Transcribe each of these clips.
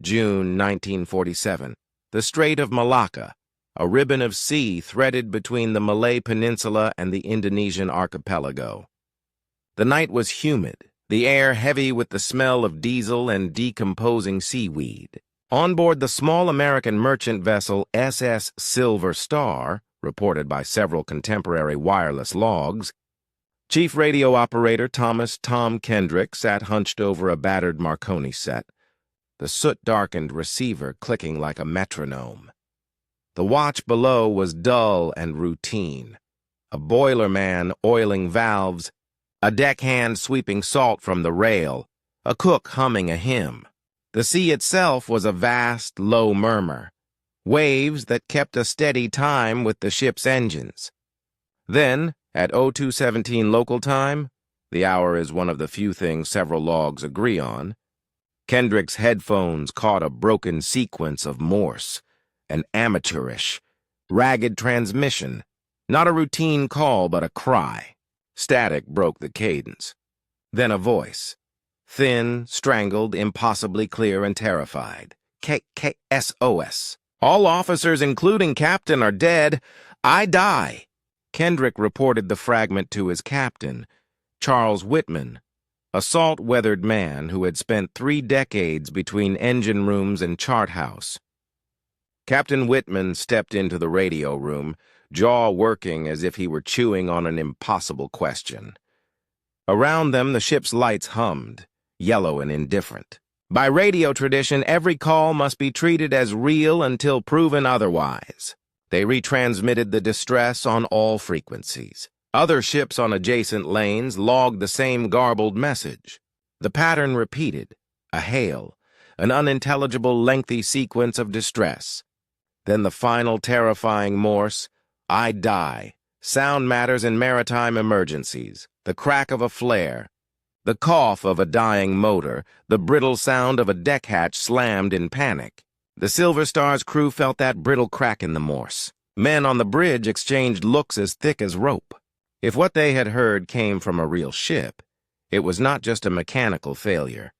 June 1947. The Strait of Malacca, a ribbon of sea threaded between the Malay Peninsula and the Indonesian archipelago. The night was humid, the air heavy with the smell of diesel and decomposing seaweed. On board the small American merchant vessel SS Silver Star, reported by several contemporary wireless logs, Chief Radio Operator Thomas "Tom" Kendrick sat hunched over a battered Marconi set, the soot-darkened receiver clicking like a metronome. The watch below was dull and routine. A boiler man oiling valves, a deckhand sweeping salt from the rail, a cook humming a hymn. The sea itself was a vast, low murmur, waves that kept a steady time with the ship's engines. Then, at 02:17 local time, the hour is one of the few things several logs agree on, Kendrick's headphones caught a broken sequence of Morse, an amateurish, ragged transmission, not a routine call but a cry. Static broke the cadence. Then a voice. Thin, strangled, impossibly clear and terrified. KKSOS. All officers, including captain, are dead. I die. Kendrick reported the fragment to his captain, Charles Whitman, a salt-weathered man who had spent 3 decades between engine rooms and chart house. Captain Whitman stepped into the radio room, jaw working as if he were chewing on an impossible question. Around them, the ship's lights hummed, yellow and indifferent. By radio tradition, every call must be treated as real until proven otherwise. They retransmitted the distress on all frequencies. Other ships on adjacent lanes logged the same garbled message. The pattern repeated, a hail, an unintelligible lengthy sequence of distress. Then the final terrifying Morse, I die, sound matters in maritime emergencies, the crack of a flare, the cough of a dying motor, the brittle sound of a deck hatch slammed in panic. The Silver Star's crew felt that brittle crack in the Morse. Men on the bridge exchanged looks as thick as rope. If what they had heard came from a real ship, it was not just a mechanical failure.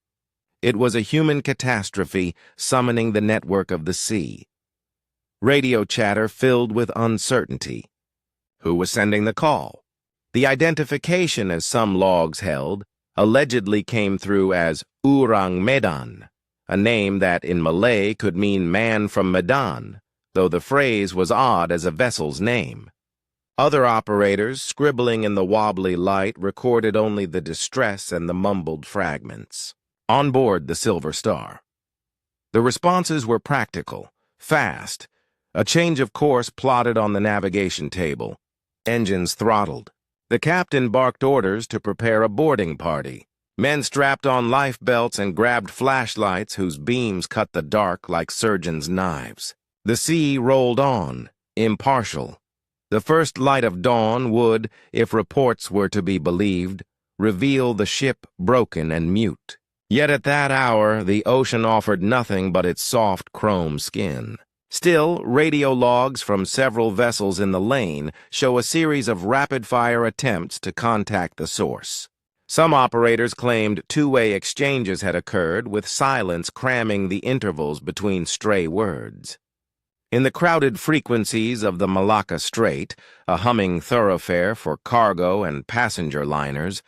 It was a human catastrophe summoning the network of the sea. Radio chatter filled with uncertainty. Who was sending the call? The identification, as some logs held, allegedly came through as Ourang Medan, a name that in Malay could mean man from Medan, though the phrase was odd as a vessel's name. Other operators, scribbling in the wobbly light, recorded only the distress and the mumbled fragments. On board the Silver Star. The responses were practical, fast, a change of course plotted on the navigation table, engines throttled. The captain barked orders to prepare a boarding party. Men strapped on life belts and grabbed flashlights whose beams cut the dark like surgeons' knives. The sea rolled on, impartial. The first light of dawn would, if reports were to be believed, reveal the ship broken and mute. Yet at that hour, the ocean offered nothing but its soft chrome skin. Still, radio logs from several vessels in the lane show a series of rapid-fire attempts to contact the source. Some operators claimed two-way exchanges had occurred, with silence cramming the intervals between stray words. In the crowded frequencies of the Malacca Strait, a humming thoroughfare for cargo and passenger liners,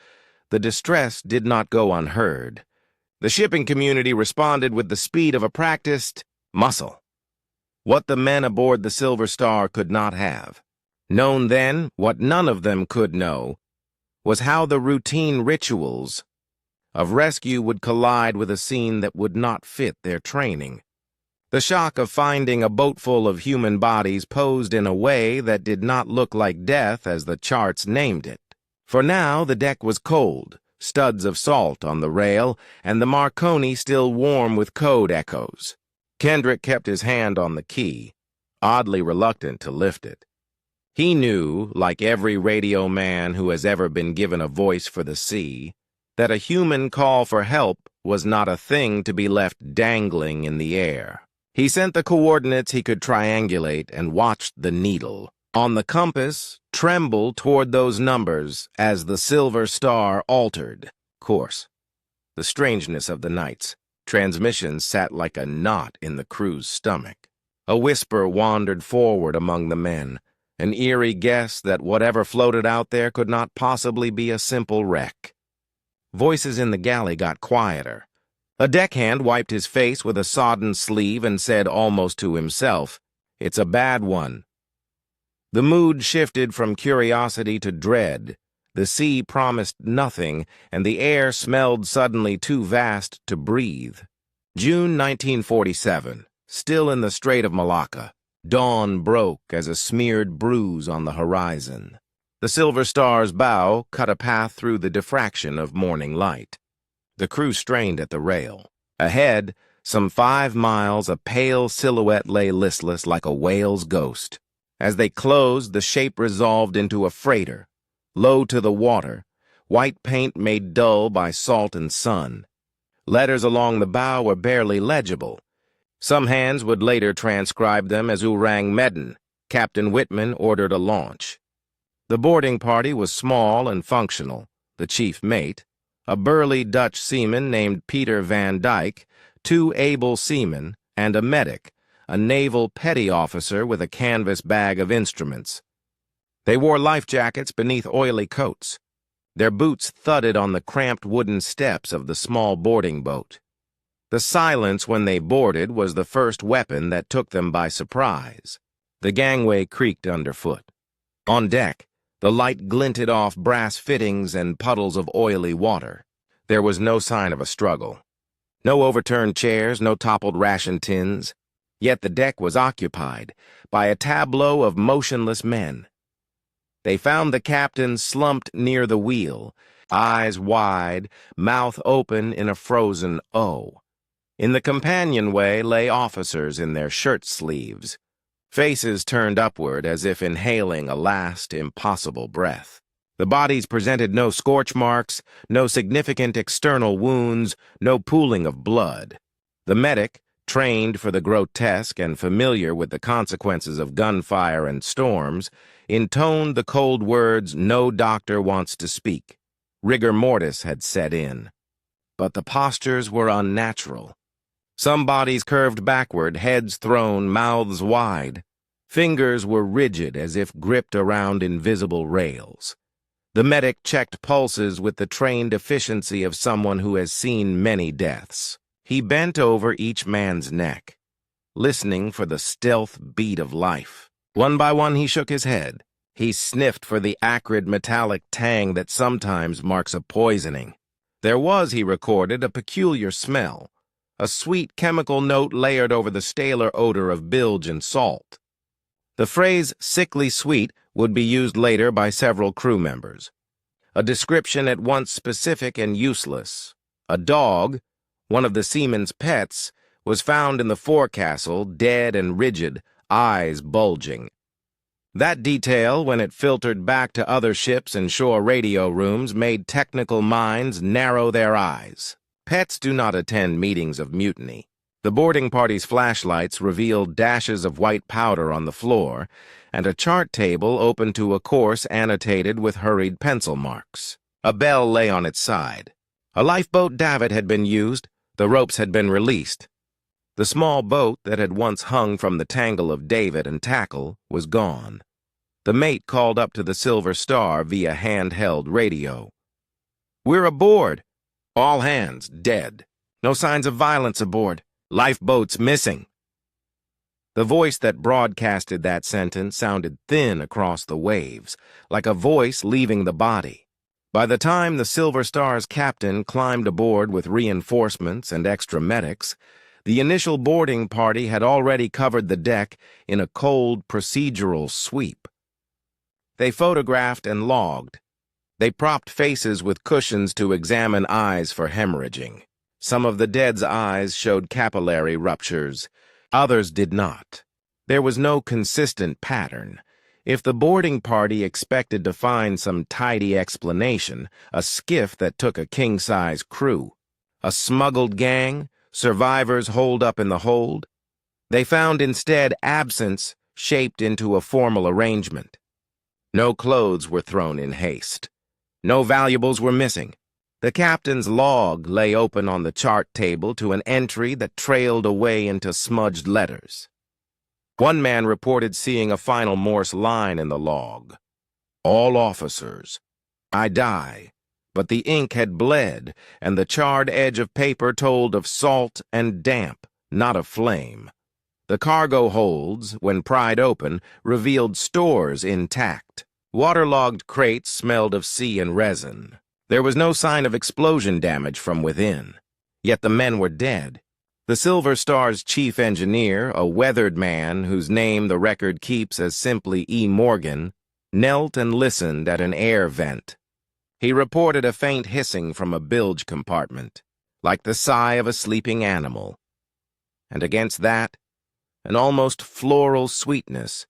the distress did not go unheard. The shipping community responded with the speed of a practiced muscle. What the men aboard the Silver Star could not have known then, what none of them could know, was how the routine rituals of rescue would collide with a scene that would not fit their training. The shock of finding a boatful of human bodies posed in a way that did not look like death as the charts named it. For now the deck was cold, studs of salt on the rail, and the Marconi still warm with code echoes. Kendrick kept his hand on the key, oddly reluctant to lift it. He knew, like every radio man who has ever been given a voice for the sea, that a human call for help was not a thing to be left dangling in the air. He sent the coordinates he could triangulate and watched the needle on the compass tremble toward those numbers as the Silver Star altered course. The strangeness of the nights. Transmission sat like a knot in the crew's stomach. A whisper wandered forward among the men, an eerie guess that whatever floated out there could not possibly be a simple wreck. Voices in the galley got quieter. A deckhand wiped his face with a sodden sleeve and said almost to himself, "It's a bad one." The mood shifted from curiosity to dread. The sea promised nothing, and the air smelled suddenly too vast to breathe. June 1947, still in the Strait of Malacca. Dawn broke as a smeared bruise on the horizon. The Silver Star's bow cut a path through the diffraction of morning light. The crew strained at the rail. Ahead, some 5 miles, a pale silhouette lay listless like a whale's ghost. As they closed, the shape resolved into a freighter, low to the water, white paint made dull by salt and sun. Letters along the bow were barely legible. Some hands would later transcribe them as Ourang Medan. Captain Whitman ordered a launch. The boarding party was small and functional. The chief mate, a burly Dutch seaman named Peter Van Dyke, 2 able seamen, and a medic, a naval petty officer with a canvas bag of instruments. They wore life jackets beneath oily coats. Their boots thudded on the cramped wooden steps of the small boarding boat. The silence when they boarded was the first weapon that took them by surprise. The gangway creaked underfoot. On deck, the light glinted off brass fittings and puddles of oily water. There was no sign of a struggle. No overturned chairs, no toppled ration tins. Yet the deck was occupied by a tableau of motionless men. They found the captain slumped near the wheel, eyes wide, mouth open in a frozen O. In the companionway lay officers in their shirt sleeves, faces turned upward as if inhaling a last impossible breath. The bodies presented no scorch marks, no significant external wounds, no pooling of blood. The medic, trained for the grotesque and familiar with the consequences of gunfire and storms, intoned the cold words no doctor wants to speak. Rigor mortis had set in. But the postures were unnatural. Some bodies curved backward, heads thrown, mouths wide. Fingers were rigid as if gripped around invisible rails. The medic checked pulses with the trained efficiency of someone who has seen many deaths. He bent over each man's neck, listening for the stealth beat of life. One by one he shook his head. He sniffed for the acrid metallic tang that sometimes marks a poisoning. There was, he recorded, a peculiar smell, a sweet chemical note layered over the staler odor of bilge and salt. The phrase sickly sweet would be used later by several crew members. A description at once specific and useless. A dog, one of the seaman's pets, was found in the forecastle, dead and rigid, eyes bulging. That detail, when it filtered back to other ships and shore radio rooms, made technical minds narrow their eyes. Pets do not attend meetings of mutiny. The boarding party's flashlights revealed dashes of white powder on the floor, and a chart table open to a course annotated with hurried pencil marks. A bell lay on its side. A lifeboat davit had been used. The ropes had been released. The small boat that had once hung from the tangle of davit and tackle was gone. The mate called up to the Silver Star via handheld radio. "We're aboard. All hands dead. No signs of violence aboard. Lifeboats missing." The voice that broadcasted that sentence sounded thin across the waves, like a voice leaving the body. By the time the Silver Star's captain climbed aboard with reinforcements and extra medics, the initial boarding party had already covered the deck in a cold procedural sweep. They photographed and logged. They propped faces with cushions to examine eyes for hemorrhaging. Some of the dead's eyes showed capillary ruptures. Others did not. There was no consistent pattern. If the boarding party expected to find some tidy explanation, a skiff that took a king-size crew, a smuggled gang, survivors holed up in the hold, they found instead absence shaped into a formal arrangement. No clothes were thrown in haste. No valuables were missing. The captain's log lay open on the chart table to an entry that trailed away into smudged letters. One man reported seeing a final Morse line in the log. "All officers. I die." But the ink had bled, and the charred edge of paper told of salt and damp, not of flame. The cargo holds, when pried open, revealed stores intact. Waterlogged crates smelled of sea and resin. There was no sign of explosion damage from within. Yet the men were dead. The Silver Star's chief engineer, a weathered man whose name the record keeps as simply E. Morgan, knelt and listened at an air vent. He reported a faint hissing from a bilge compartment, like the sigh of a sleeping animal. And against that, an almost floral sweetness,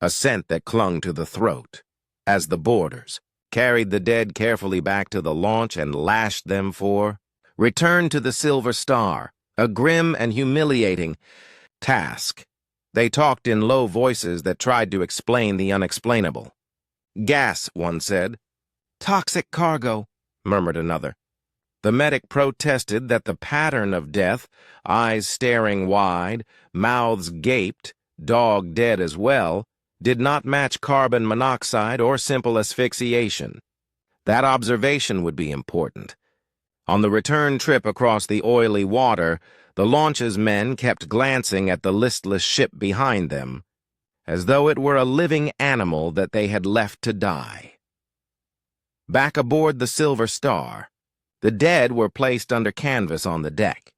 a scent that clung to the throat, as the boarders carried the dead carefully back to the launch and lashed them for return to the Silver Star, a grim and humiliating task. They talked in low voices that tried to explain the unexplainable. "Gas," one said. "Toxic cargo," murmured another. The medic protested that the pattern of death, eyes staring wide, mouths gaped, dog dead as well, did not match carbon monoxide or simple asphyxiation. That observation would be important. On the return trip across the oily water, the launch's men kept glancing at the listless ship behind them, as though it were a living animal that they had left to die. Back aboard the Silver Star, the dead were placed under canvas on the deck.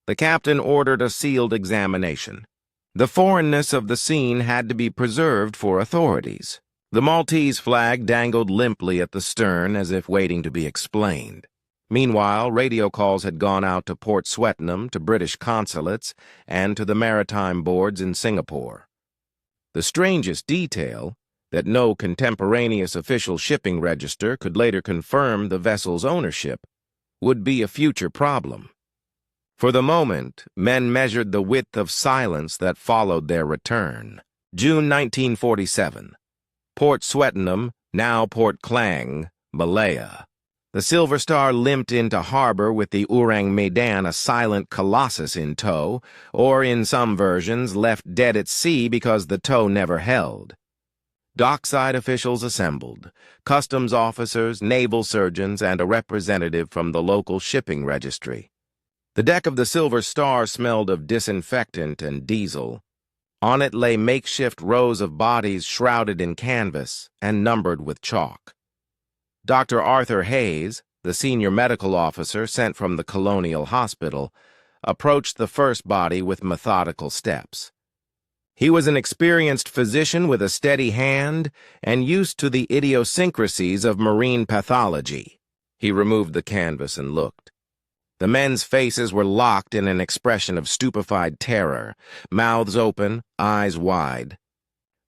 The captain ordered a sealed examination. The foreignness of the scene had to be preserved for authorities. The Maltese flag dangled limply at the stern as if waiting to be explained. Meanwhile, radio calls had gone out to Port Swettenham, to British consulates, and to the maritime boards in Singapore. The strangest detail, that no contemporaneous official shipping register could later confirm the vessel's ownership, would be a future problem. For the moment, men measured the width of silence that followed their return. June 1947. Port Swettenham, now Port Klang, Malaya. The Silver Star limped into harbor with the Ourang Medan, a silent colossus, in tow, or in some versions left dead at sea because the tow never held. Dockside officials assembled, customs officers, naval surgeons, and a representative from the local shipping registry. The deck of the Silver Star smelled of disinfectant and diesel. On it lay makeshift rows of bodies shrouded in canvas and numbered with chalk. Dr. Arthur Hayes, the senior medical officer sent from the Colonial Hospital, approached the first body with methodical steps. He was an experienced physician with a steady hand and used to the idiosyncrasies of marine pathology. He removed the canvas and looked. The men's faces were locked in an expression of stupefied terror, mouths open, eyes wide.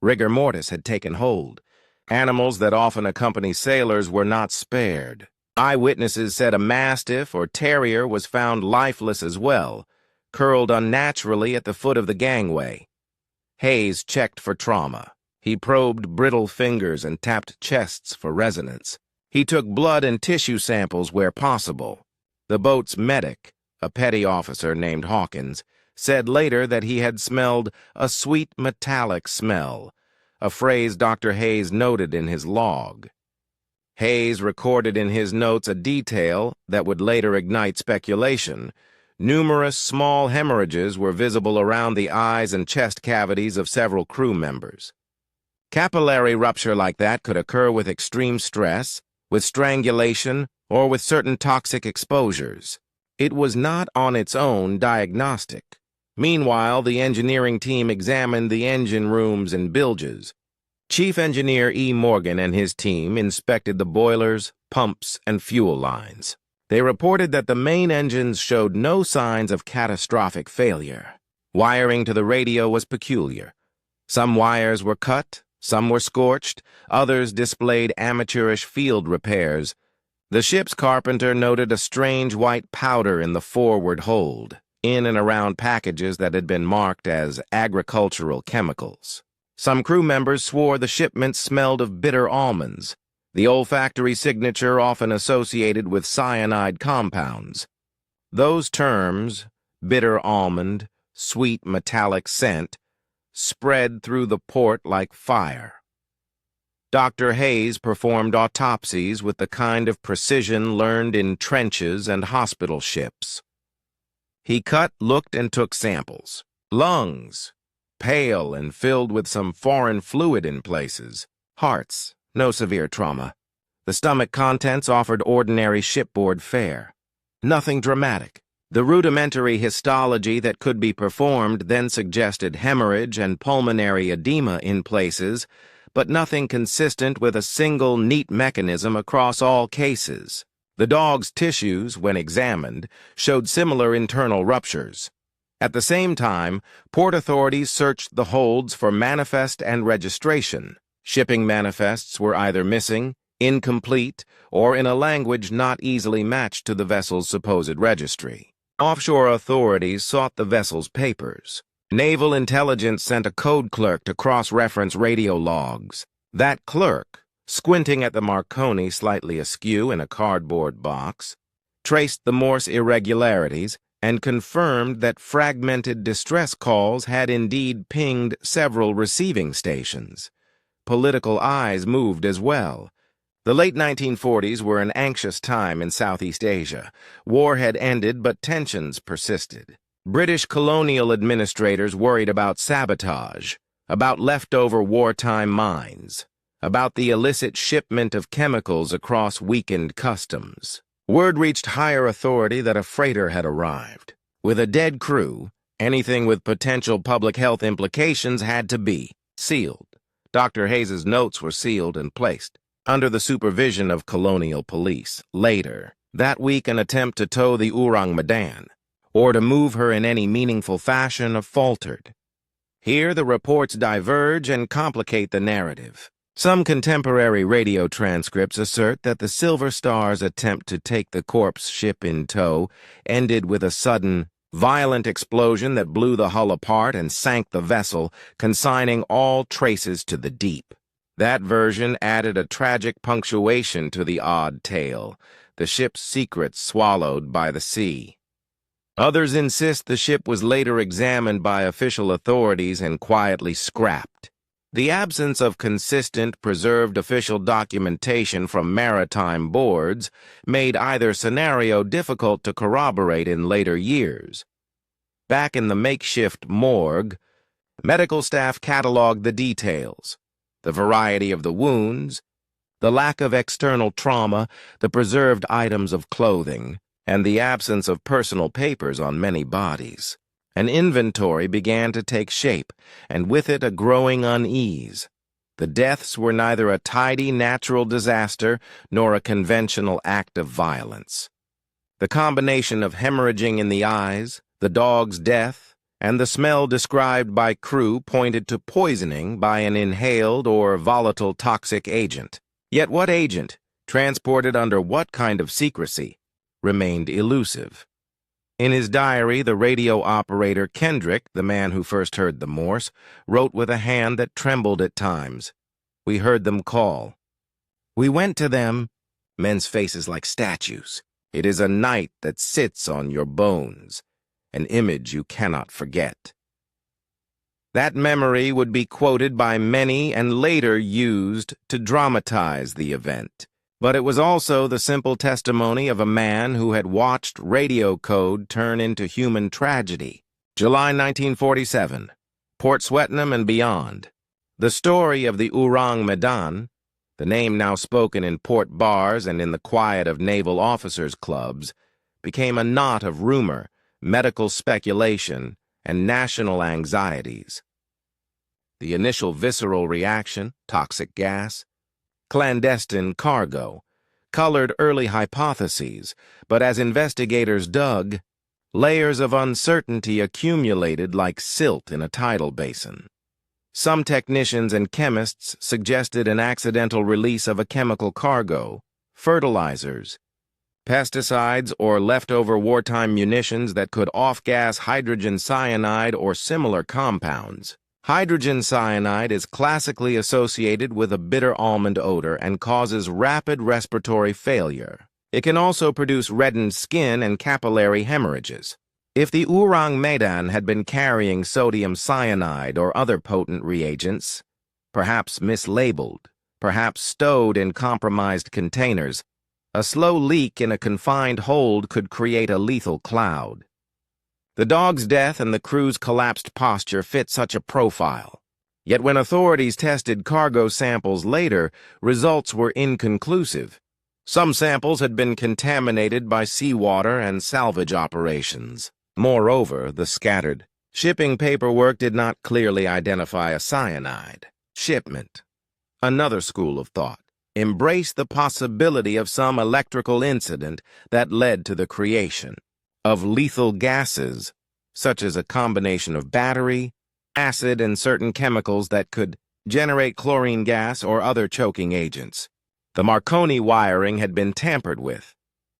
Rigor mortis had taken hold. Animals that often accompany sailors were not spared. Eyewitnesses said a mastiff or terrier was found lifeless as well, curled unnaturally at the foot of the gangway. Hayes checked for trauma. He probed brittle fingers and tapped chests for resonance. He took blood and tissue samples where possible. The boat's medic, a petty officer named Hawkins, said later that he had smelled a sweet metallic smell, a phrase Dr. Hayes noted in his log. Hayes recorded in his notes a detail that would later ignite speculation. Numerous small hemorrhages were visible around the eyes and chest cavities of several crew members. Capillary rupture like that could occur with extreme stress, with strangulation, or with certain toxic exposures. It was not on its own diagnostic. Meanwhile, the engineering team examined the engine rooms and bilges. Chief Engineer E. Morgan and his team inspected the boilers, pumps, and fuel lines. They reported that the main engines showed no signs of catastrophic failure. Wiring to the radio was peculiar. Some wires were cut, some were scorched, others displayed amateurish field repairs. The ship's carpenter noted a strange white powder in the forward hold, in and around packages that had been marked as agricultural chemicals. Some crew members swore the shipment smelled of bitter almonds. the olfactory signature often associated with cyanide compounds. Those terms, bitter almond, sweet metallic scent, spread through the port like fire. Dr. Hayes performed autopsies with the kind of precision learned in trenches and hospital ships. He cut, looked, and took samples. Lungs, pale and filled with some foreign fluid in places. Hearts, no severe trauma. The stomach contents offered ordinary shipboard fare. Nothing dramatic. The rudimentary histology that could be performed then suggested hemorrhage and pulmonary edema in places, but nothing consistent with a single neat mechanism across all cases. The dog's tissues, when examined, showed similar internal ruptures. At the same time, port authorities searched the holds for manifest and registration. Shipping manifests were either missing, incomplete, or in a language not easily matched to the vessel's supposed registry. Offshore authorities sought the vessel's papers. Naval intelligence sent a code clerk to cross-reference radio logs. That clerk, squinting at the Marconi slightly askew in a cardboard box, traced the Morse irregularities and confirmed that fragmented distress calls had indeed pinged several receiving stations. Political eyes moved as well. The late 1940s were an anxious time in Southeast Asia. War had ended, but tensions persisted. British colonial administrators worried about sabotage, about leftover wartime mines, about the illicit shipment of chemicals across weakened customs. Word reached higher authority that a freighter had arrived. With a dead crew, anything with potential public health implications had to be sealed. Dr. Hayes's notes were sealed and placed under the supervision of colonial police. Later, that week, an attempt to tow the Ourang Medan, or to move her in any meaningful fashion, faltered. Here the reports diverge and complicate the narrative. Some contemporary radio transcripts assert that the Silver Star's attempt to take the corpse ship in tow ended with a sudden, violent explosion that blew the hull apart and sank the vessel, consigning all traces to the deep. That version added a tragic punctuation to the odd tale, the ship's secrets swallowed by the sea. Others insist the ship was later examined by official authorities and quietly scrapped. The absence of consistent, preserved official documentation from maritime boards made either scenario difficult to corroborate in later years. Back in the makeshift morgue, medical staff cataloged the details. The variety of the wounds, the lack of external trauma, the preserved items of clothing, and the absence of personal papers on many bodies. An inventory began to take shape, and with it a growing unease. The deaths were neither a tidy natural disaster nor a conventional act of violence. The combination of hemorrhaging in the eyes, the dog's death, and the smell described by crew pointed to poisoning by an inhaled or volatile toxic agent. Yet what agent, transported under what kind of secrecy, remained elusive. In his diary, the radio operator Kendrick, the man who first heard the Morse, wrote with a hand that trembled at times. We heard them call. We went to them, men's faces like statues. It is a night that sits on your bones, an image you cannot forget. That memory would be quoted by many and later used to dramatize the event. But it was also the simple testimony of a man who had watched radio code turn into human tragedy. July 1947, Port Swettenham and beyond. The story of the Ourang Medan, the name now spoken in port bars and in the quiet of naval officers' clubs, became a knot of rumor, medical speculation, and national anxieties. The initial visceral reaction, toxic gas, clandestine cargo, colored early hypotheses, but as investigators dug, layers of uncertainty accumulated like silt in a tidal basin. Some technicians and chemists suggested an accidental release of a chemical cargo, fertilizers, pesticides, or leftover wartime munitions that could off-gas hydrogen cyanide or similar compounds. Hydrogen cyanide is classically associated with a bitter almond odor and causes rapid respiratory failure. It can also produce reddened skin and capillary hemorrhages. If the Ourang Medan had been carrying sodium cyanide or other potent reagents, perhaps mislabeled, perhaps stowed in compromised containers, a slow leak in a confined hold could create a lethal cloud. The dog's death and the crew's collapsed posture fit such a profile. Yet when authorities tested cargo samples later, results were inconclusive. Some samples had been contaminated by seawater and salvage operations. Moreover, the scattered shipping paperwork did not clearly identify a cyanide shipment. Another school of thought embraced the possibility of some electrical incident that led to the creation of lethal gases, such as a combination of battery, acid, and certain chemicals that could generate chlorine gas or other choking agents. The Marconi wiring had been tampered with.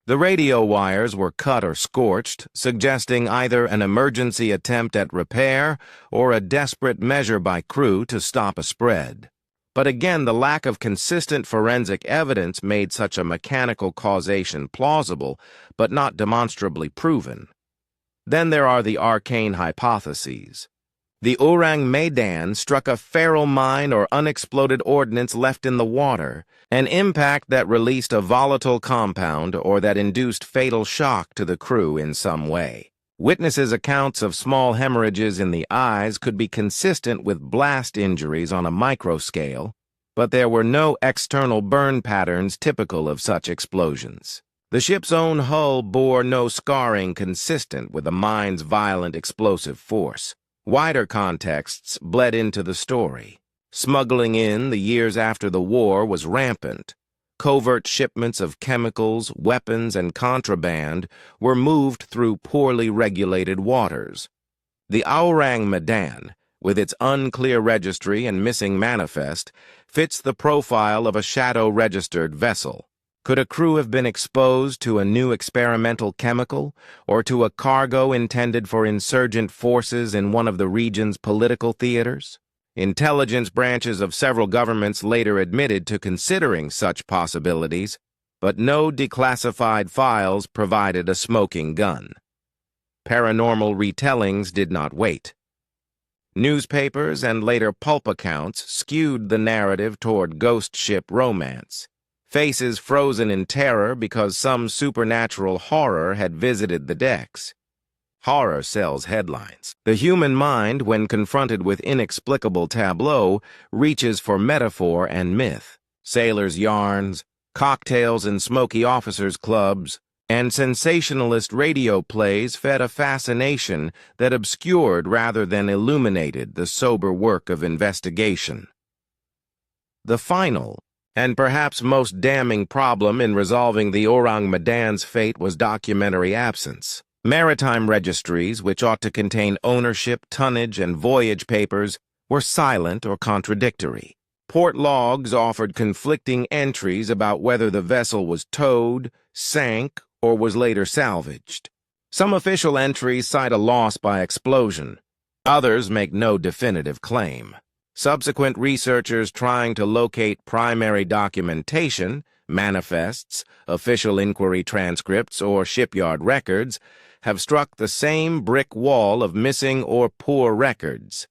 The radio wires were cut or scorched, suggesting either an emergency attempt at repair or a desperate measure by crew to stop a spread. But again, the lack of consistent forensic evidence made such a mechanical causation plausible, but not demonstrably proven. Then there are the arcane hypotheses. The Ourang Medan struck a feral mine or unexploded ordnance left in the water, an impact that released a volatile compound or that induced fatal shock to the crew in some way. Witnesses' accounts of small hemorrhages in the eyes could be consistent with blast injuries on a microscale, but there were no external burn patterns typical of such explosions. The ship's own hull bore no scarring consistent with the mine's violent explosive force. Wider contexts bled into the story. Smuggling in the years after the war was rampant. Covert shipments of chemicals, weapons, and contraband were moved through poorly regulated waters. The Ourang Medan, with its unclear registry and missing manifest, fits the profile of a shadow-registered vessel. Could a crew have been exposed to a new experimental chemical, or to a cargo intended for insurgent forces in one of the region's political theaters? Intelligence branches of several governments later admitted to considering such possibilities, but no declassified files provided a smoking gun. Paranormal retellings did not wait. Newspapers and later pulp accounts skewed the narrative toward ghost ship romance. Faces frozen in terror because some supernatural horror had visited the decks. Horror sells headlines. The human mind, when confronted with inexplicable tableau, reaches for metaphor and myth. Sailors' yarns, cocktails in smoky officers' clubs, and sensationalist radio plays fed a fascination that obscured rather than illuminated the sober work of investigation. The final, and perhaps most damning problem in resolving the Ourang Medan's fate was documentary absence. Maritime registries, which ought to contain ownership, tonnage, and voyage papers, were silent or contradictory. Port logs offered conflicting entries about whether the vessel was towed, sank, or was later salvaged. Some official entries cite a loss by explosion. Others make no definitive claim. Subsequent researchers trying to locate primary documentation, manifests, official inquiry transcripts, or shipyard records, have struck the same brick wall of missing or poor records.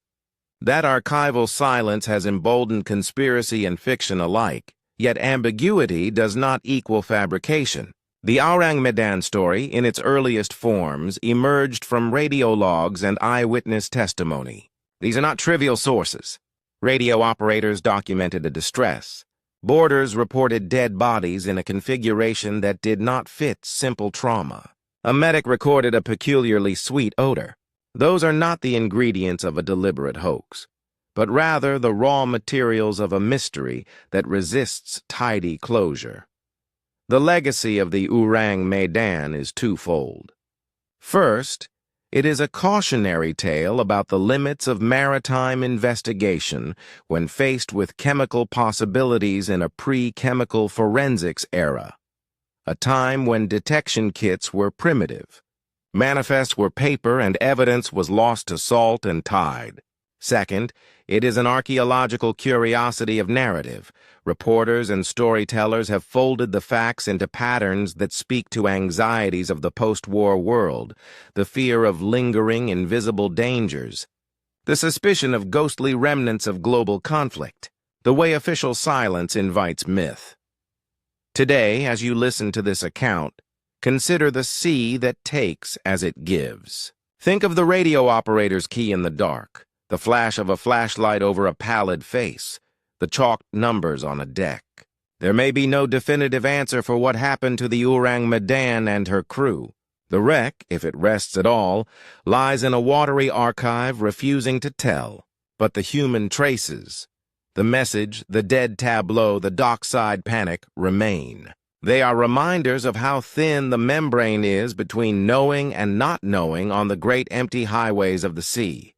That archival silence has emboldened conspiracy and fiction alike, yet ambiguity does not equal fabrication. The Ourang Medan story, in its earliest forms, emerged from radio logs and eyewitness testimony. These are not trivial sources. Radio operators documented a distress. Boarders reported dead bodies in a configuration that did not fit simple trauma. A medic recorded a peculiarly sweet odor. Those are not the ingredients of a deliberate hoax, but rather the raw materials of a mystery that resists tidy closure. The legacy of the Ourang Medan is twofold. First, it is a cautionary tale about the limits of maritime investigation when faced with chemical possibilities in a pre-chemical forensics era, a time when detection kits were primitive. Manifests were paper and evidence was lost to salt and tide. Second, it is an archaeological curiosity of narrative. Reporters and storytellers have folded the facts into patterns that speak to anxieties of the post-war world, the fear of lingering, invisible dangers, the suspicion of ghostly remnants of global conflict, the way official silence invites myth. Today, as you listen to this account, consider the sea that takes as it gives. Think of the radio operator's key in the dark, the flash of a flashlight over a pallid face, the chalked numbers on a deck. There may be no definitive answer for what happened to the Ourang Medan and her crew. The wreck, if it rests at all, lies in a watery archive refusing to tell. But the human traces, the message, the dead tableau, the dockside panic remain. They are reminders of how thin the membrane is between knowing and not knowing on the great empty highways of the sea.